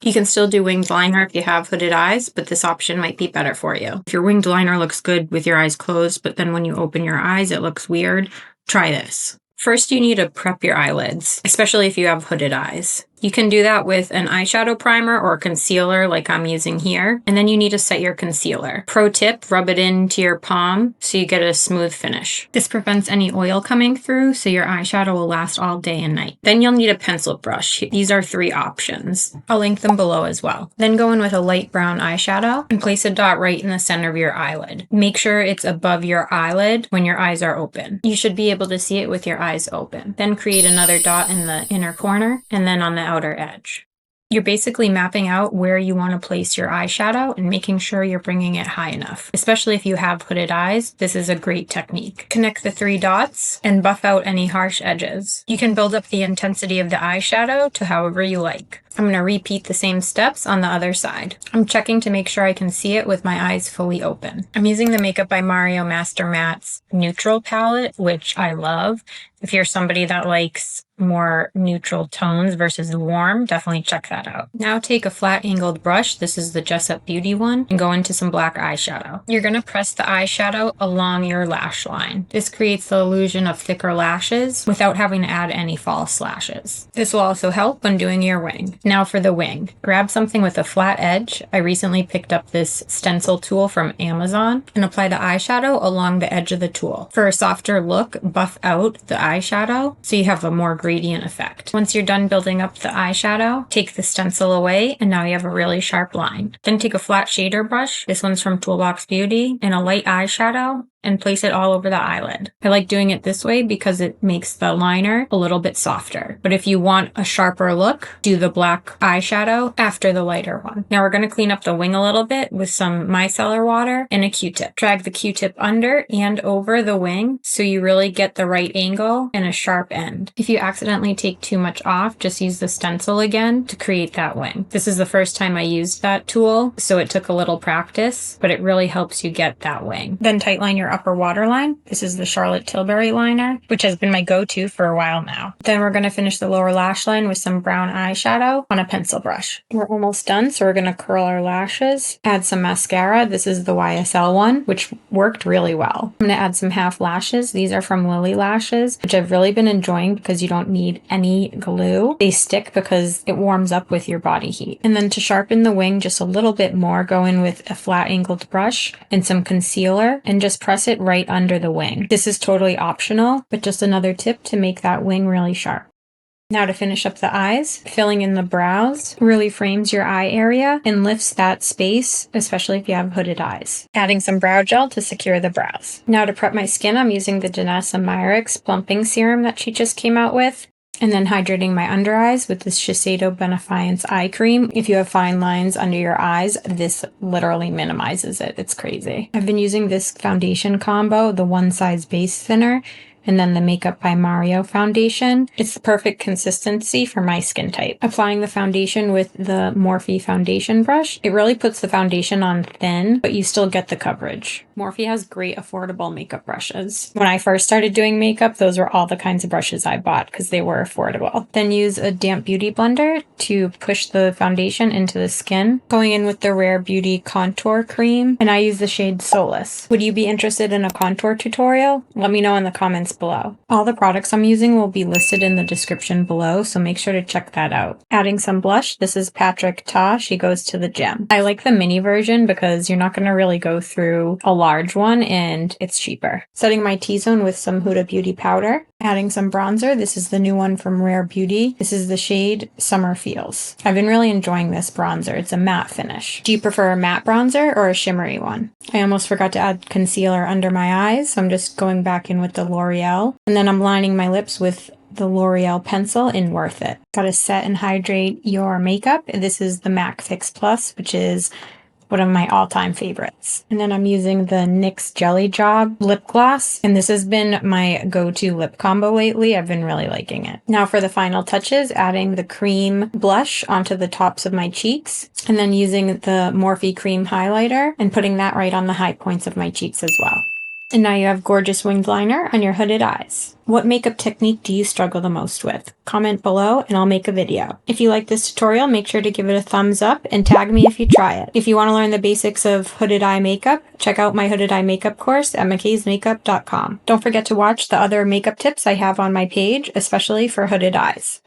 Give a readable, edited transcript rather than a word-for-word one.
You can still do winged liner if you have hooded eyes, but this option might be better for you. If your winged liner looks good with your eyes closed, but then when you open your eyes, it looks weird, try this. First, you need to prep your eyelids, especially if you have hooded eyes. You can do that with an eyeshadow primer or concealer like I'm using here, and then you need to set your concealer. Pro tip, rub it into your palm so you get a smooth finish. This prevents any oil coming through, so your eyeshadow will last all day and night. Then you'll need a pencil brush. These are 3 options. I'll link them below as well. Then go in with a light brown eyeshadow and place a dot right in the center of your eyelid. Make sure it's above your eyelid when your eyes are open. You should be able to see it with your eyes open. Then create another dot in the inner corner and then on the outer edge. You're basically mapping out where you want to place your eyeshadow and making sure you're bringing it high enough. Especially if you have hooded eyes, this is a great technique. Connect the 3 dots and buff out any harsh edges. You can build up the intensity of the eyeshadow to however you like. I'm going to repeat the same steps on the other side. I'm checking to make sure I can see it with my eyes fully open. I'm using the Makeup by Mario Master Matte's neutral palette, which I love. If you're somebody that likes more neutral tones versus warm, definitely check that out. Now take a flat angled brush, this is the Jessup Beauty one, and go into some black eyeshadow. You're going to press the eyeshadow along your lash line. This creates the illusion of thicker lashes without having to add any false lashes. This will also help when doing your wing. Now for the wing. Grab something with a flat edge. I recently picked up this stencil tool from Amazon and apply the eyeshadow along the edge of the tool. For a softer look, buff out the eyeshadow so you have a more gradient effect. Once you're done building up the eyeshadow, take the stencil away and now you have a really sharp line. Then take a flat shader brush, this one's from Toolbox Beauty, and a light eyeshadow and place it all over the eyelid. I like doing it this way because it makes the liner a little bit softer. But if you want a sharper look, do the black eyeshadow after the lighter one. Now we're going to clean up the wing a little bit with some micellar water and a Q-tip. Drag the Q-tip under and over the wing so you really get the right angle and a sharp end. If you accidentally take too much off, just use the stencil again to create that wing. This is the first time I used that tool, so it took a little practice, but it really helps you get that wing. Then tightline your upper waterline. This is the Charlotte Tilbury liner, which has been my go-to for a while now. Then we're going to finish the lower lash line with some brown eyeshadow on a pencil brush. We're almost done, so we're going to curl our lashes. Add some mascara. This is the YSL one, which worked really well. I'm going to add some half lashes. These are from Lily Lashes, which I've really been enjoying because you don't need any glue. They stick because it warms up with your body heat. And then to sharpen the wing just a little bit more, go in with a flat angled brush and some concealer and just press it right under the wing. This is totally optional, but just another tip to make that wing really sharp. Now to finish up the eyes, filling in the brows really frames your eye area and lifts that space, especially if you have hooded eyes. Adding some brow gel to secure the brows. Now to prep my skin, I'm using the Danessa Myricks plumping serum that she just came out with. And then hydrating my under eyes with this Shiseido Benefiance eye cream. If you have fine lines under your eyes, this literally minimizes it. It's crazy. I've been using this foundation combo, the One Size Base Thinner, and then the Makeup by Mario foundation. It's the perfect consistency for my skin type. Applying the foundation with the Morphe foundation brush, it really puts the foundation on thin, but you still get the coverage. Morphe has great affordable makeup brushes. When I first started doing makeup, those were all the kinds of brushes I bought because they were affordable. Then use a damp beauty blender to push the foundation into the skin. Going in with the Rare Beauty contour cream, and I use the shade Solace. Would you be interested in a contour tutorial? Let me know in the comments below. All the products I'm using will be listed in the description below, so make sure to check that out. Adding some blush. This is Patrick Ta. She Goes to the Gym. I like the mini version because you're not going to really go through a large one and it's cheaper. Setting my T-zone with some Huda Beauty powder. Adding some bronzer. This is the new one from Rare Beauty. This is the shade Summer Feels. I've been really enjoying this bronzer. It's a matte finish. Do you prefer a matte bronzer or a shimmery one? I almost forgot to add concealer under my eyes, so I'm just going back in with the L'Oreal. And then I'm lining my lips with the L'Oreal pencil in Worth It. Gotta set and hydrate your makeup. This is the MAC Fix Plus, which is one of my all-time favorites. And then I'm using the NYX Jelly Job lip gloss, and this has been my go-to lip combo lately. I've been really liking it. Now for the final touches, adding the cream blush onto the tops of my cheeks, and then using the Morphe cream highlighter and putting that right on the high points of my cheeks as well. And now you have gorgeous winged liner on your hooded eyes. What makeup technique do you struggle the most with? Comment below and I'll make a video. If you like this tutorial, make sure to give it a thumbs up and tag me if you try it. If you want to learn the basics of hooded eye makeup, check out my hooded eye makeup course at mckaysmakeup.com. Don't forget to watch the other makeup tips I have on my page, especially for hooded eyes.